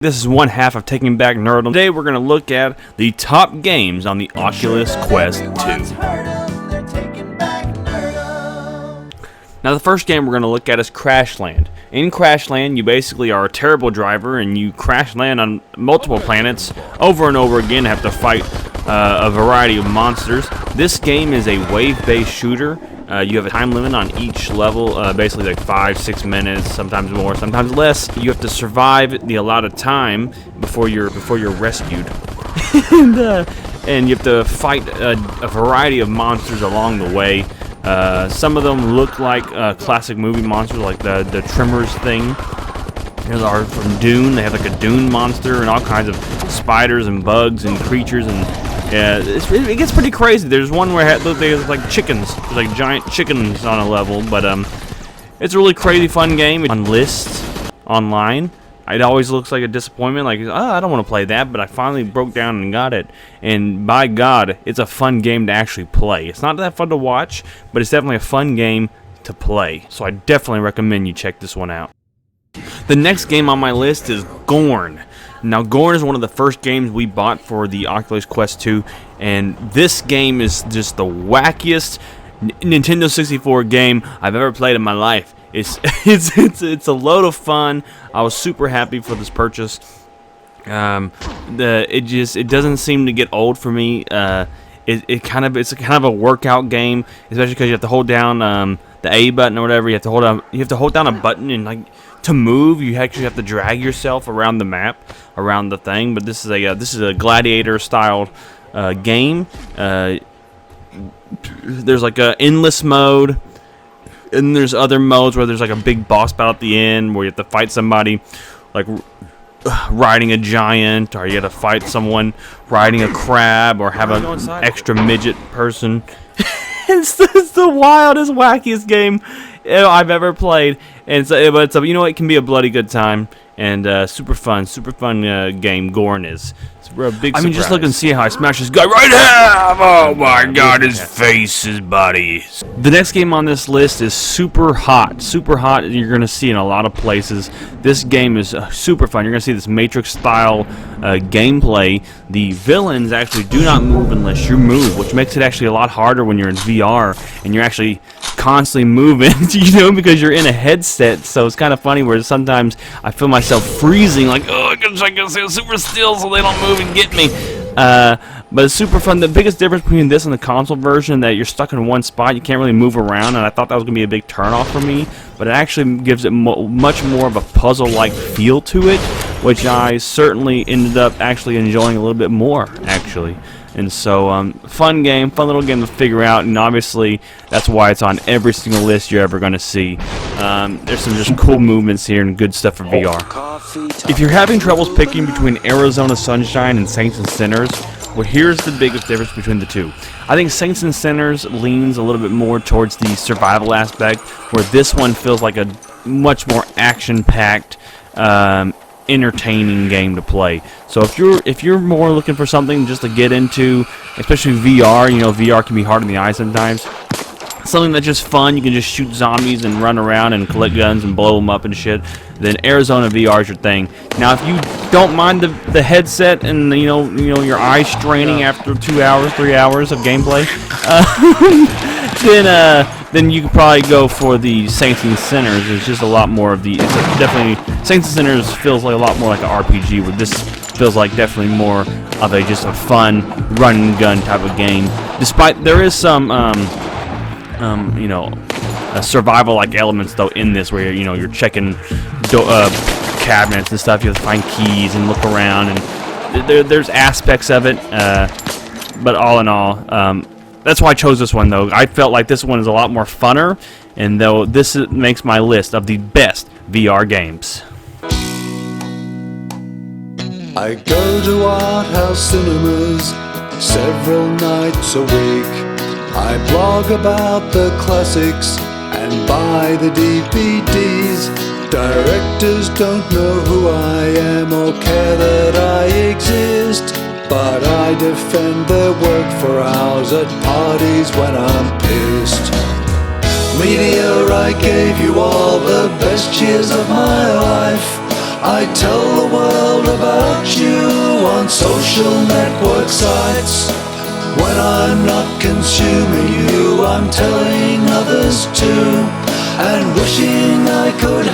This is one half of Taking Back Nerdom. Today we're going to look at the top games on the Oculus Quest 2. Now the first game we're going to look at is Crashland. In Crashland, you basically are a terrible driver and you crash land on multiple planets over and over again, have to fight a variety of monsters. This game is a wave-based shooter. You have a time limit on each level, basically like 5-6 minutes, sometimes more, sometimes less. You have to survive the allotted time before you're rescued, and you have to fight a variety of monsters along the way. Some of them look like classic movie monsters, like the Tremors thing. These are from Dune. They have like a Dune monster and all kinds of spiders and bugs and creatures, and it gets pretty crazy. There's one where there's like chickens. There's like giant chickens on a level, but it's a really crazy fun game. On lists online, it always looks like a disappointment. Like, oh, I don't want to play that, but I finally broke down and got it. And by God, it's a fun game to actually play. It's not that fun to watch, but it's definitely a fun game to play. So I definitely recommend you check this one out. The next game on my list is Gorn. Now, Gorn is one of the first games we bought for the Oculus Quest 2, and this game is just the wackiest Nintendo 64 game I've ever played in my life. It's a load of fun. I was super happy for this purchase. It doesn't seem to get old for me. It's kind of a workout game, especially because you have to hold down the A button or whatever. You have to hold down a button, and like to move, you actually have to drag yourself around the map, around the thing. But this is a gladiator style game. There's like a endless mode, and there's other modes where there's like a big boss battle at the end where you have to fight somebody like riding a giant, or you got to fight someone riding a crab, or have an extra midget person. It's the wildest, wackiest game I've ever played, and but you know, it can be a bloody good time, and super fun game. Gorn is. A big surprise. Just look and see how I smash this guy right here! Oh my God, his face, his body. The next game on this list is Super Hot. Super Hot, you're going to see in a lot of places. This game is super fun. You're going to see this Matrix-style gameplay. The villains actually do not move unless you move, which makes it actually a lot harder when you're in VR and you're actually constantly moving, you know, because you're in a headset. So it's kind of funny where sometimes I feel myself freezing, like, oh, I can stay super still so they don't move and get me. But it's super fun. The biggest difference between this and the console version, that you're stuck in one spot, you can't really move around, and I thought that was going to be a big turnoff for me, but it actually gives it much more of a puzzle-like feel to it, which I certainly ended up actually enjoying a little bit more, actually. And so, fun game, fun little game to figure out, and obviously that's why it's on every single list you're ever going to see. There's some just cool movements here and good stuff for VR. If you're having troubles picking between Arizona Sunshine and Saints and Sinners, well, here's the biggest difference between the two. I think Saints and Sinners leans a little bit more towards the survival aspect, where this one feels like a much more action-packed, entertaining game to play. So if you're more looking for something just to get into, especially VR, you know, VR can be hard on the eye sometimes. Something that's just fun, you can just shoot zombies and run around and collect guns and blow them up and shit, then Arizona VR is your thing. Now, if you don't mind the headset and you know your eyes straining after 2 hours, 3 hours of gameplay, then you could probably go for the Saints and Sinners. It's just a lot more of definitely Saints and Sinners feels like a lot more like an RPG, where this feels like definitely more of just a fun run and gun type of game. Despite there is some survival-like elements though in this, where you're checking cabinets and stuff. You have to find keys and look around, and there's aspects of it. But all in all, that's why I chose this one though. I felt like this one is a lot more funner, and though this makes my list of the best VR games. I go to art house cinemas several nights a week. I blog about the classics and buy the DVDs. Directors don't know who I am or care that I exist, but I defend their work for hours at parties when I'm pissed. Meteor, I gave you all the best years of my life. I tell the world about you on social network sites. When I'm not consuming you, I'm telling others too, and wishing I could